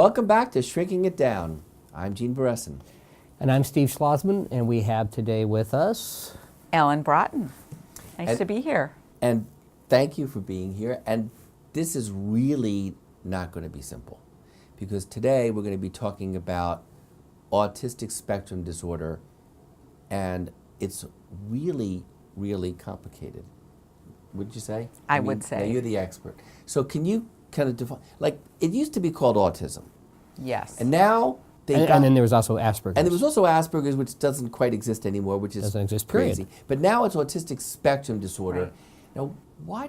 Welcome back to Shrinking It Down. I'm Gene Beresin. And I'm Steve Schlozman, and we have today with us Ellen Braaten. Nice to be here. And thank you for being here. And this is really not going to be simple, because today we're going to be talking about autistic spectrum disorder, and it's really, really complicated. Would you say? I would say. Now you're the expert. So can you kind of define, like, it used to be called autism. Yes. And now and then there was also Asperger's. And there was also Asperger's, which doesn't quite exist anymore, which is doesn't exist, crazy. period. But now it's autistic spectrum disorder. Right. Now, why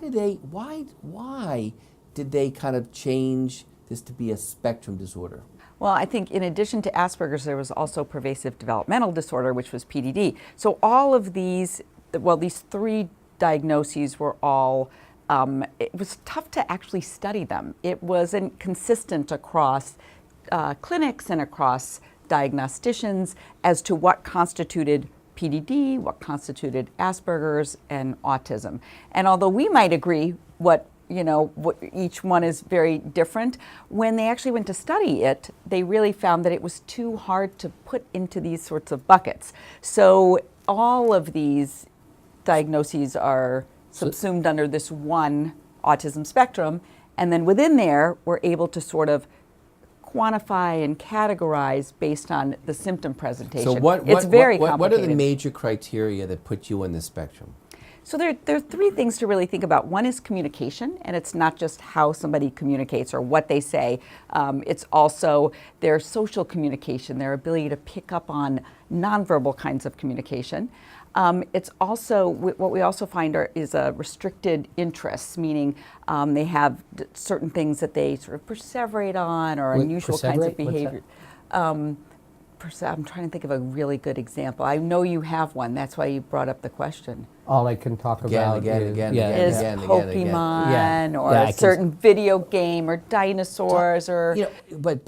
did they kind of change this to be a spectrum disorder? Well, I think in addition to Asperger's, there was also pervasive developmental disorder, which was PDD. So all of these, well, these three diagnoses were all, it was tough to actually study them. It wasn't consistent across clinics and across diagnosticians as to what constituted PDD, what constituted Asperger's, and autism. And although we might agree what each one is very different, when they actually went to study it, they really found that it was too hard to put into these sorts of buckets. So all of these diagnoses are subsumed under this one autism spectrum, and then within there, we're able to sort of quantify and categorize based on the symptom presentation. So what are the major criteria that put you on this spectrum? So there are three things to really think about. One is communication, and it's not just how somebody communicates or what they say. It's also their social communication, their ability to pick up on nonverbal kinds of communication. It's also, what we also find is a restricted interest, meaning they have certain things that they sort of perseverate on, or unusual kinds of behavior. I'm trying to think of a really good example. I know you have one. That's why you brought up the question. All I can talk about is again, Pokemon or a certain video game or dinosaurs or. But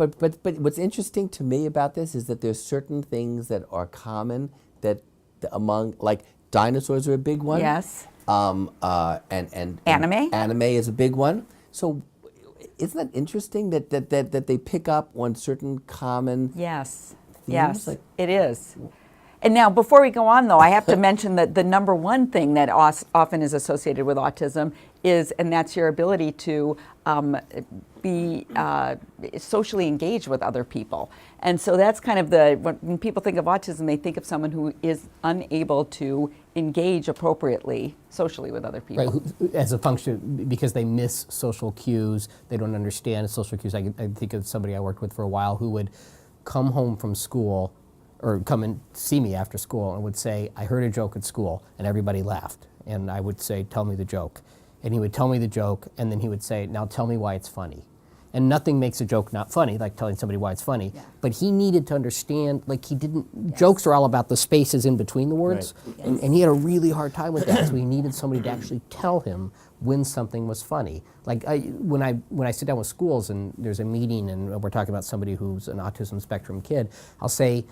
what's interesting to me about this is that there's certain things that are common that among, like, dinosaurs are a big one. Yes. And anime. Anime is a big one. So isn't that interesting that they pick up on certain common Yes. themes? Yes, it is. And now, before we go on, though, I have to mention that the number one thing that often is associated with autism is, and that's your ability to be socially engaged with other people. And so that's kind of when people think of autism, they think of someone who is unable to engage appropriately socially with other people. Right, as a function, because they miss social cues, they don't understand social cues. I think of somebody I worked with for a while who would come home from school or come and see me after school and would say, I heard a joke at school, and everybody laughed. And I would say, tell me the joke. And he would tell me the joke, and then he would say, now tell me why it's funny. And nothing makes a joke not funny, like telling somebody why it's funny. Yeah. But he needed to understand, like he didn't, yes. Jokes are all about the spaces in between the words. Right. Yes. And he had a really hard time with that, so he needed somebody to actually tell him when something was funny. Like when I sit down with schools and there's a meeting and we're talking about somebody who's an autism spectrum kid, I'll say,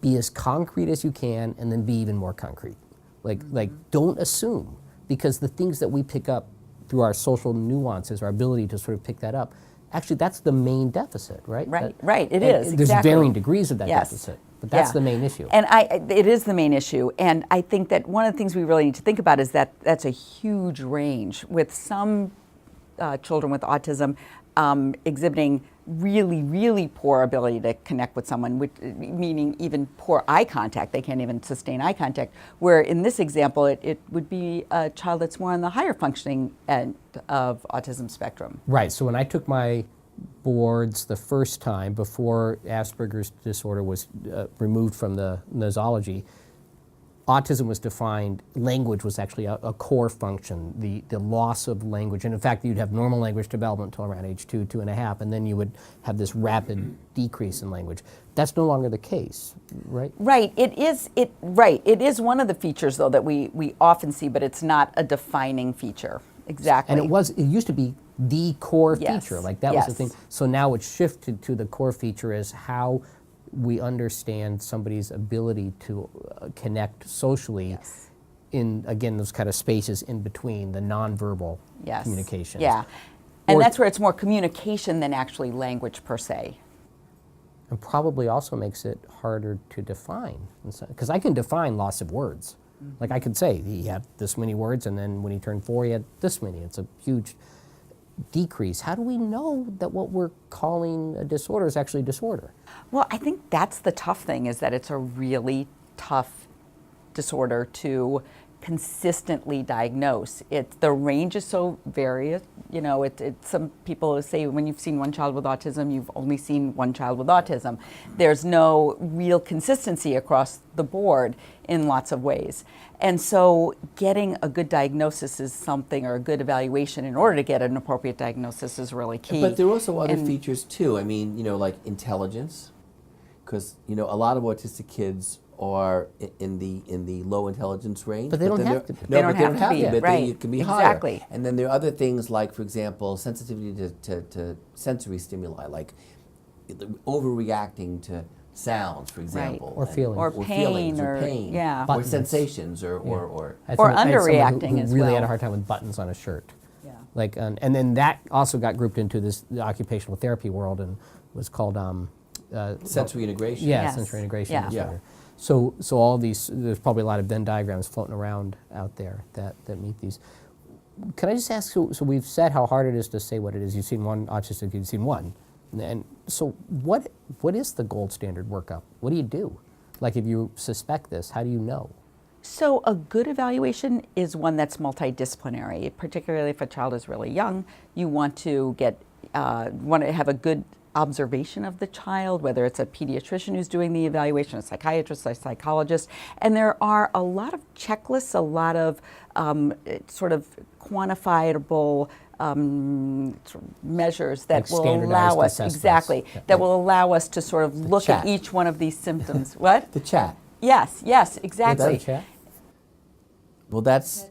be as concrete as you can, and then be even more concrete. Like don't assume, because the things that we pick up through our social nuances, our ability to sort of pick that up, actually that's the main deficit, right? Right, it is, There's exactly. varying degrees of that yes. deficit, but that's the main issue. And it is the main issue, and I think that one of the things we really need to think about is that that's a huge range, with some children with autism exhibiting really, really poor ability to connect with someone, meaning even poor eye contact. They can't even sustain eye contact. Where in this example, it would be a child that's more on the higher functioning end of autism spectrum. Right, so when I took my boards the first time, before Asperger's disorder was removed from the nosology, autism was defined, language was actually a core function, the loss of language. And in fact, you'd have normal language development until around age 2.5, and then you would have this rapid decrease in language. That's no longer the case, right? Right, it is one of the features, though, that we often see, but it's not a defining feature. Exactly. And it used to be the core yes. feature, like that yes. was the thing. So now it's shifted to the core feature is how we understand somebody's ability to connect socially yes. in, again, those kind of spaces in between the nonverbal yes. communication. Yeah, and that's where it's more communication than actually language per se. And probably also makes it harder to define. Because I can define loss of words. Like I could say he had this many words, and then when he turned 4, he had this many. It's a huge decrease. How do we know that what we're calling a disorder is actually a disorder? Well, I think that's the tough thing, is that it's a really tough disorder to consistently diagnose. The range is so various. Some people say when you've seen one child with autism, you've only seen one child with autism. There's no real consistency across the board in lots of ways. And so getting a good diagnosis is something, or a good evaluation in order to get an appropriate diagnosis, is really key. But there are also other features too. I mean, like intelligence, because a lot of autistic kids are in the low intelligence range. But they don't have to be. No, They don't but they have don't to have be, to be. But right. they can be Exactly. higher. And then there are other things like, for example, sensitivity to sensory stimuli, like overreacting to sounds, for example. Or feelings. Or feelings, pain, or or- pain, yeah. or Buttons. sensations, or I had Or someone- I had someone underreacting who as really had well. a hard time with buttons on a shirt. Yeah. Like, and then that also got grouped into the occupational therapy world and was called sensory integration. yeah, Yes. sensory integration Yeah. disorder. So all these, there's probably a lot of Venn diagrams floating around out there that meet these. Can I just ask, so we've said how hard it is to say what it is. You've seen one autistic, you've seen one. And so what is the gold standard workup? What do you do? Like if you suspect this, how do you know? So a good evaluation is one that's multidisciplinary, particularly if a child is really young. You want to have a good observation of the child, whether it's a pediatrician who's doing the evaluation, a psychiatrist, a psychologist. And there are a lot of checklists, a lot of sort of quantifiable sort of measures that Like will standardized allow us, assessments. exactly, Yeah. that will allow us to sort of look at chat. each one of these symptoms. What? The chat. Yes, Is that exactly. a chat? Well, that's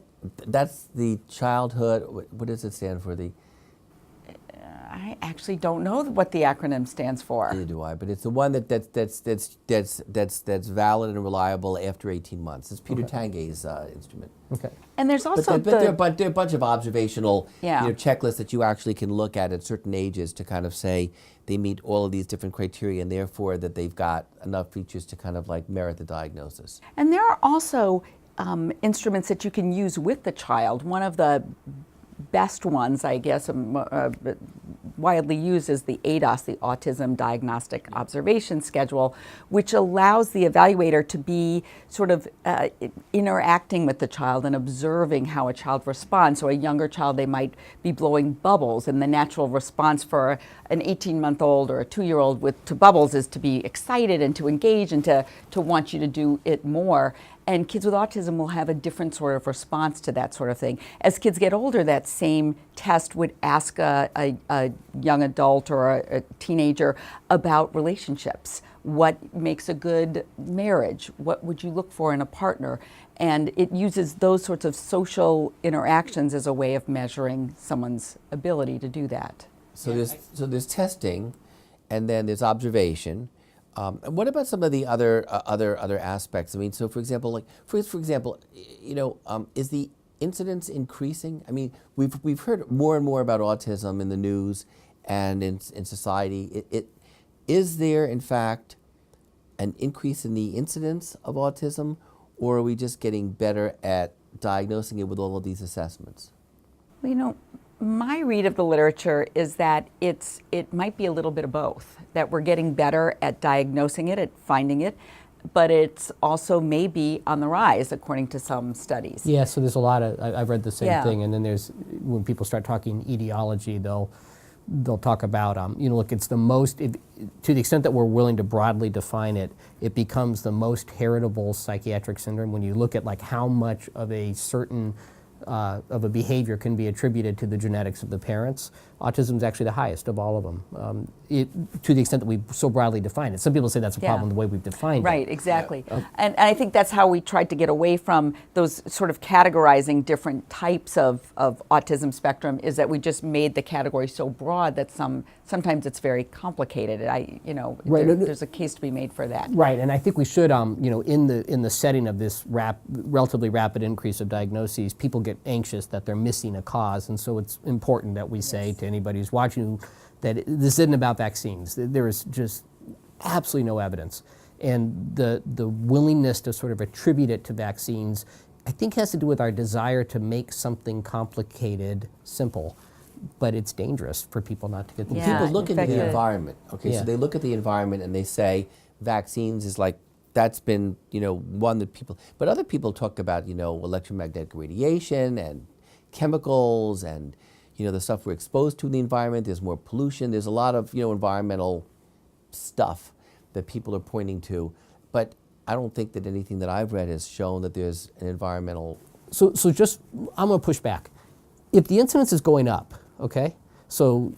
the childhood. What does it stand for? I actually don't know what the acronym stands for. Neither do I. But it's the one that's valid and reliable after 18 months. It's Peter Tanguay's instrument. Okay. And there's also But there are a bunch of observational Yeah. checklists that you actually can look at certain ages to kind of say they meet all of these different criteria, and therefore that they've got enough features to kind of like merit the diagnosis. And there are also instruments that you can use with the child. One of the best ones, I guess, widely used is the ADOS, the Autism Diagnostic Observation Schedule, which allows the evaluator to be sort of interacting with the child and observing how a child responds. So a younger child, they might be blowing bubbles, and the natural response for an 18-month-old or a 2-year-old to bubbles is to be excited and to engage and to want you to do it more. And kids with autism will have a different sort of response to that sort of thing. As kids get older, that same test would ask a young adult or a teenager about relationships. What makes a good marriage? What would you look for in a partner? And it uses those sorts of social interactions as a way of measuring someone's ability to do that. So there's testing, and then there's observation. And what about some of the other aspects? I mean, so for example, is the incidence increasing? I mean, we've heard more and more about autism in the news and in society. Is there in fact an increase in the incidence of autism, or are we just getting better at diagnosing it with all of these assessments? Well, my read of the literature is that it might be a little bit of both, that we're getting better at diagnosing it, at finding it, but it's also maybe on the rise, according to some studies. Yeah, so there's a lot of, I've read the same Yeah. thing, and then when people start talking etiology, they'll talk about, look, it's the most, to the extent that we're willing to broadly define it, it becomes the most heritable psychiatric syndrome when you look at like how much of a certain of a behavior can be attributed to the genetics of the parents. Autism is actually the highest of all of them, to the extent that we so broadly define it. Some people say that's a problem the way we've defined Right, it. exactly. And I think that's how we tried to get away from those sort of categorizing different types of autism spectrum, is that we just made the category so broad that sometimes it's very complicated. There's a case to be made for that. Right, and I think we should, in the setting of this relatively rapid increase of diagnoses, people get anxious that they're missing a cause, and so it's important that we say to anybody who's watching that this isn't about vaccines. There is just absolutely no evidence. And the willingness to sort of attribute it to vaccines, I think, has to do with our desire to make something complicated simple. But it's dangerous for people not to get the Yeah. People look into the infected. environment. Okay, Yeah. so they look at the environment and they say vaccines is like, that's been, one that people, but other people talk about, electromagnetic radiation and chemicals and, the stuff we're exposed to in the environment. There's more pollution. There's a lot of, environmental stuff that people are pointing to. But I don't think that anything that I've read has shown that there's an environmental. So just, I'm going to push back. If the incidence is going up, okay, so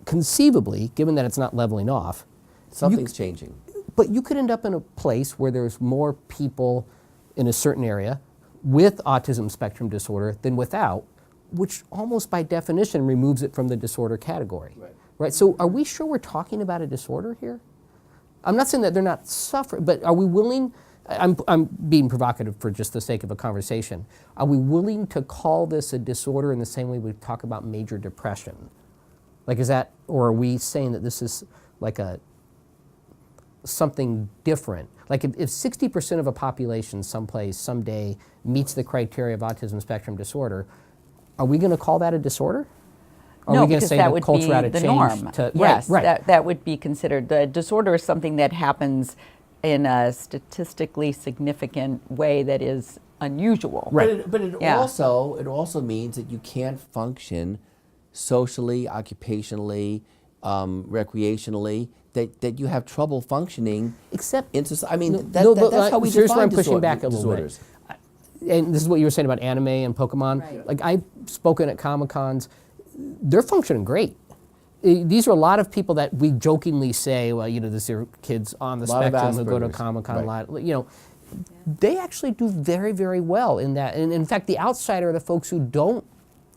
conceivably, given that it's not leveling off, Something's changing. but you could end up in a place where there's more people in a certain area with autism spectrum disorder than without, which almost by definition removes it from the disorder category. Right? So are we sure we're talking about a disorder here? I'm not saying that they're not suffering, but are we willing, I'm being provocative for just the sake of a conversation, are we willing to call this a disorder in the same way we talk about major depression? Like, is that, or are we saying that this is like something different? Like if 60% of a population someplace, someday meets the criteria of autism spectrum disorder, are we going to call that a disorder? Are No, we going to because say that the would culture be had to the change norm. to, Yes, right. that would be considered. The disorder is something that happens in a statistically significant way that is unusual. Right. But it Yeah. also means that you can't function socially, occupationally, recreationally. That you have trouble functioning. Except, In society. I mean, No, that, no, that- but, that's how we here's where define I'm pushing back a little disorders. bit. And this is what you were saying about anime and Pokemon. Right. Like, I've spoken at Comic-Cons. They're functioning great. These are a lot of people that we jokingly say, well, these are kids on the A lot of spectrum who go to Asperger's, Comic-Con right. a lot. They actually do very, very well in that. And in fact, the outsider are the folks who don't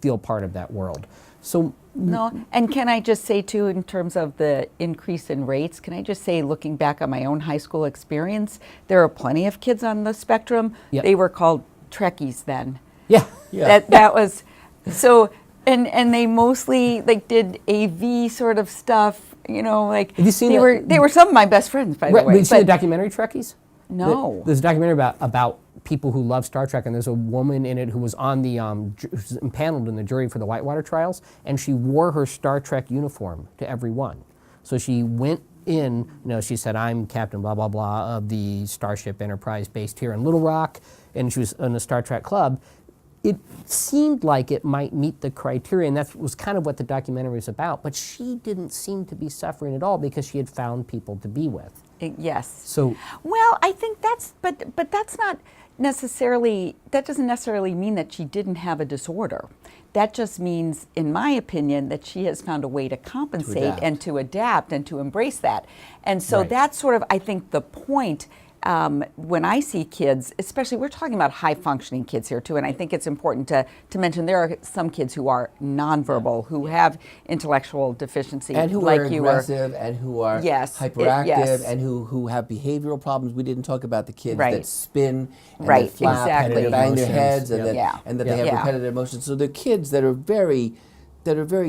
feel part of that world. So No, and can I just say too, in terms of the increase in rates, can I just say, looking back on my own high school experience, there are plenty of kids on the spectrum. Yep. They were called Trekkies then. yeah. Yeah. That was so, and they mostly did AV sort of stuff. Like Have you seen they were some of my best friends, by the Right, way. but you seen the but- documentary Trekkies? No. There's a documentary about people who love Star Trek, and there's a woman in it who was on the who's impaneled in the jury for the Whitewater trials, and she wore her Star Trek uniform to every one. So she went in, she said, "I'm Captain blah blah blah of the Starship Enterprise based here in Little Rock," and she was in a Star Trek club. It seemed like it might meet the criteria, and that was kind of what the documentary was about. But she didn't seem to be suffering at all because she had found people to be with. Yes. So Well, I think but that's not necessarily, that doesn't necessarily mean that she didn't have a disorder. That just means, in my opinion, that she has found a way to compensate adapt. and to adapt and to embrace that. And so Right. that's sort of, I think, the point. When I see kids, especially, we're talking about high functioning kids here too, and I think it's important to mention there are some kids who are nonverbal, who have intellectual deficiency, And who like are you were. aggressive, and who are Yes, hyperactive, yes. and who have behavioral problems. We didn't talk about the kids Right. that spin and Right, that flap exactly. and bang their Emotions, heads, and yeah. that, Yeah. and that they have Yeah. repetitive emotions. So they're kids that are very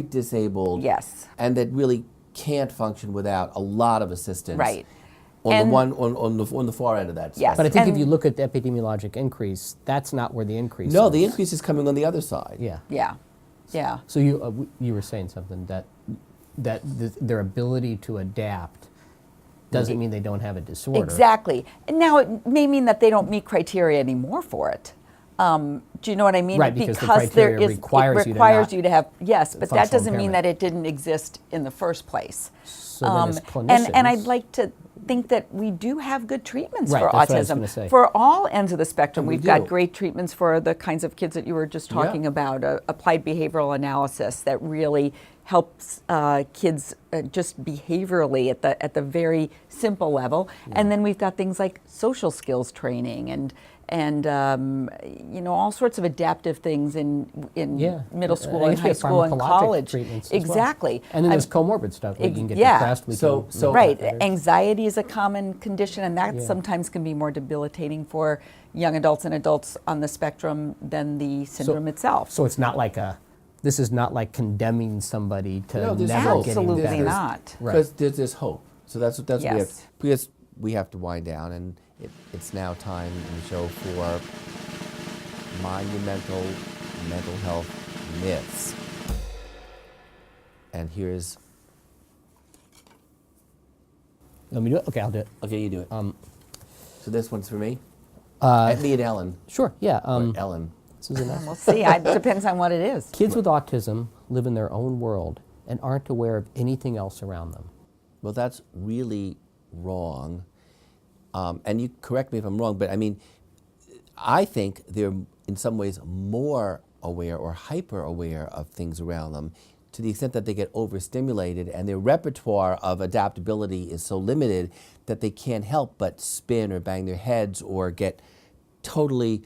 disabled, Yes. and that really can't function without a lot of assistance. Right. On And- on the far end of that. Yes. But I think if And- you look at the epidemiologic increase, that's not where the increase No, is. the increase is coming on the other side. Yeah. Yeah. Yeah. So you were saying something that their ability to adapt doesn't mean they don't have a disorder. Exactly. And now it may mean that they don't meet criteria anymore for it. Do you know what I mean? Right, because the criteria requires you to not you to have, yes, but that functional doesn't mean impairment. that it didn't exist in the first place. So then as clinicians, and I'd like to think that we do have good treatments Right, for that's what I was autism. gonna say. For all ends of the spectrum, And we we've got do. great treatments for the kinds of kids that you were just talking Yeah. about, applied behavioral analysis that really helps kids just behaviorally at the very simple level. And then we've got things like social skills training and all sorts of adaptive things in Yeah. middle I school guess and we high have school and pharmacologic college. treatments as well. Exactly. And then I'm- there's comorbid stuff. We can get yeah. depressed. We So- can so- Right. better. Anxiety is a common condition, and that Yeah. sometimes can be more debilitating for young adults and adults on the spectrum than the syndrome itself. So it's not like this is not like condemning somebody to No, there's never hope. getting Absolutely better. not. Right. Because there's hope. So that's what we have. Yes. Because we have to wind down, and it's now time in the show for monumental mental health myths. And here's. Let me do it? Okay, I'll do it. Okay, you do it. So this one's for me? Me and Ellen. Sure, yeah. Or Ellen. This is enough. We'll see. It depends on what it is. Kids with autism live in their own world and aren't aware of anything else around them. Well, that's really wrong. And you correct me if I'm wrong, but I mean, I think they're in some ways more aware or hyper aware of things around them, to the extent that they get overstimulated and their repertoire of adaptability is so limited that they can't help but spin or bang their heads or get totally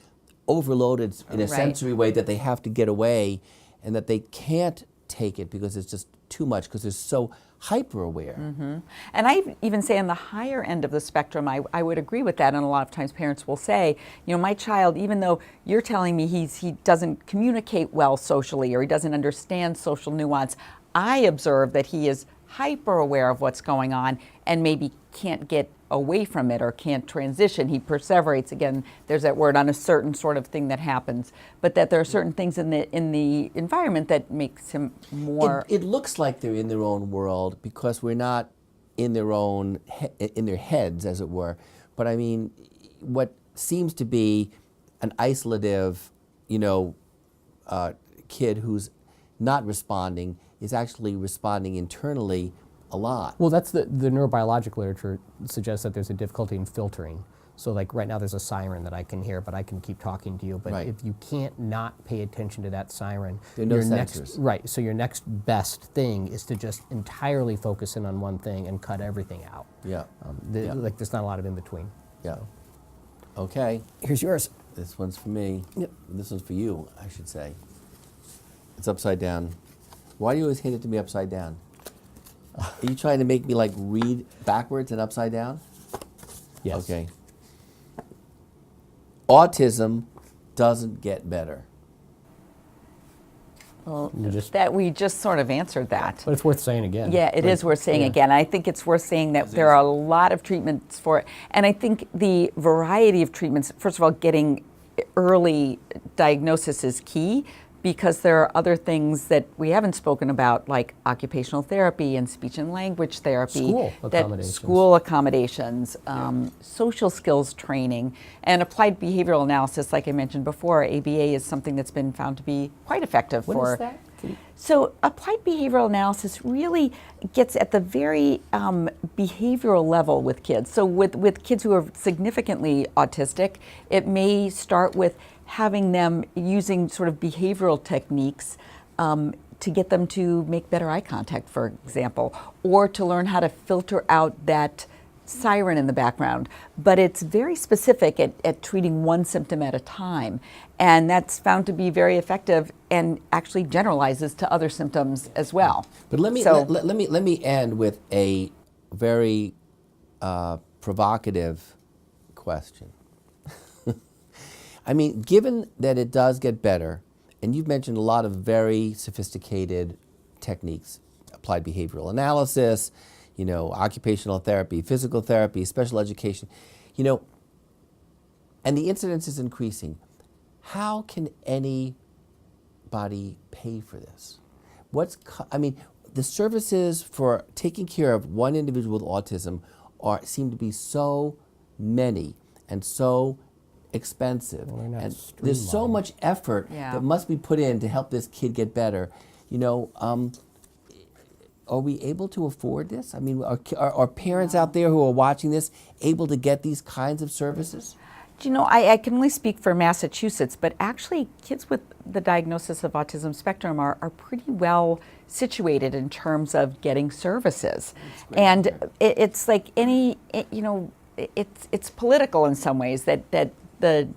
overloaded in a Right. sensory way that they have to get away, and that they can't take it because it's just too much, because they're so hyper aware. Mm-hmm. And I even say on the higher end of the spectrum, I would agree with that. And a lot of times parents will say, you know, my child, even though you're telling me he doesn't communicate well socially or he doesn't understand social nuance, I observe that he is hyper aware of what's going on and maybe can't get away from it or can't transition. He perseverates, again, there's that word, on a certain sort of thing that happens, but that there are certain things in the environment that makes him more. It looks like they're in their own world because we're not in their own in their heads, as it were. But I mean, what seems to be an isolative, kid who's not responding is actually responding internally a lot. Well, that's the neurobiologic literature suggests that there's a difficulty in filtering. So like right now there's a siren that I can hear, but I can keep talking to you. But Right. if you can't not pay attention to that siren, There are no your sensors. Right, so your next best thing is to just entirely focus in on one thing and cut everything out. Yeah. Like there's not a lot of in between. Yeah. Okay. Here's yours. This one's for me. Yep. This one's for you, I should say. It's upside down. Why do you always hand it to me upside down? Are you trying to make me like read backwards and upside down? Yes. Okay. Autism doesn't get better. Well, You just- that we just sort of answered that. But it's worth saying again. Yeah, it is worth saying Yeah. again. I think it's worth saying that there are a lot of treatments for it. And I think the variety of treatments, first of all, getting early diagnosis is key, because there are other things that we haven't spoken about, like occupational therapy and speech and language therapy. School accommodations. Social skills training, and applied behavioral analysis, like I mentioned before. ABA is something that's been found to be quite effective What for. is that? So applied behavioral analysis really gets at the very behavioral level with kids. So with kids who are significantly autistic, it may start with having them using sort of behavioral techniques to get them to make better eye contact, for example, or to learn how to filter out that siren in the background. But it's very specific at treating one symptom at a time. And that's found to be very effective and actually generalizes to other symptoms as well. But let me end with a very provocative question. I mean, given that it does get better, and you've mentioned a lot of very sophisticated techniques, applied behavioral analysis, occupational therapy, physical therapy, special education, and the incidence is increasing. How can anybody pay for this? The services for taking care of one individual with autism seem to be so many and so expensive, Well, they're not and there's so streamlined. much effort Yeah. that must be put in to help this kid get better. Are we able to afford this? I mean, are parents out there who are watching this able to get these kinds of services? Do you know, I can only speak for Massachusetts, but actually kids with the diagnosis of autism spectrum are pretty well situated in terms of getting services. And it's like it's political in some ways that the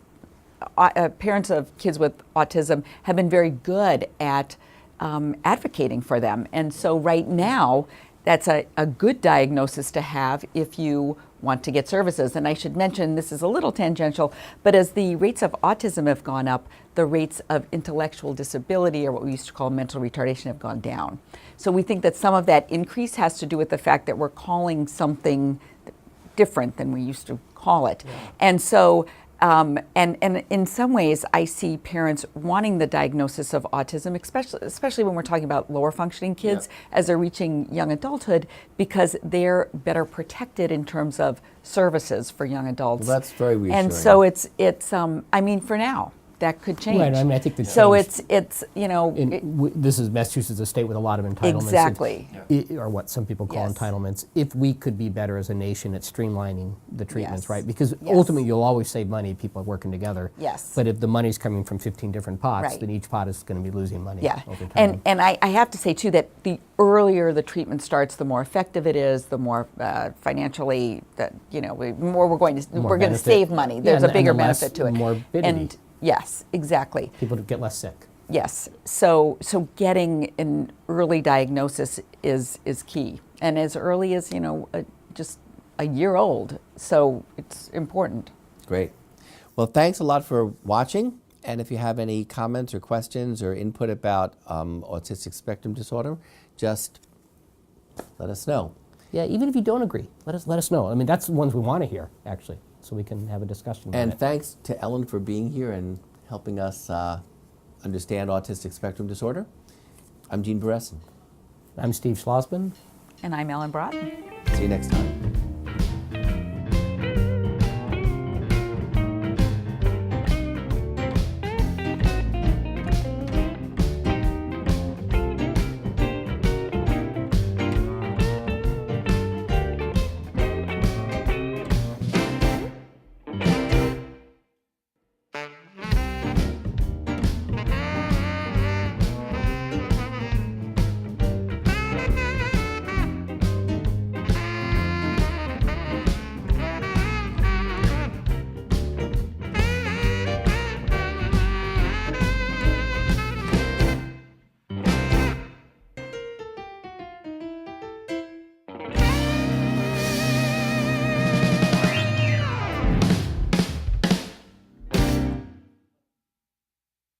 parents of kids with autism have been very good at advocating for them. And so right now, that's a good diagnosis to have if you want to get services. And I should mention, this is a little tangential, but as the rates of autism have gone up, the rates of intellectual disability, or what we used to call mental retardation, have gone down. So we think that some of that increase has to do with the fact that we're calling something different than we used to call it. Yeah. And so, and in some ways, I see parents wanting the diagnosis of autism, especially when we're talking about lower functioning kids, as they're reaching young adulthood, because they're better protected in terms of services for young adults. Well, that's very reassuring. And so it's I mean, for now, that could change. Right, I mean, I think the so change, it's you know, this is Massachusetts, a state with a lot of entitlements. Exactly. Or what some people call entitlements. If we could be better as a nation at streamlining the treatments, right? Because ultimately you'll always save money if people are working together. Yes. But if the money's coming from 15 different pots, then each pot is going to be losing money over time. And I have to say too that the earlier the treatment starts, the more effective it is, the more financially that more we're going to save money. There's a bigger benefit to it. Morbidity. And yes, exactly. People get less sick. Yes. So getting an early diagnosis is key, and as early as just a year old. So it's important. Great. Well, thanks a lot for watching. And if you have any comments or questions or input about autistic spectrum disorder, just let us know. Yeah, even if you don't agree, let us know. I mean, that's the ones we want to hear, actually, so we can have a discussion about it. And thanks to Ellen for being here and helping us understand autistic spectrum disorder. I'm Gene Beresin. I'm Steve Schlozman. And I'm Ellen Braaten. See you next time.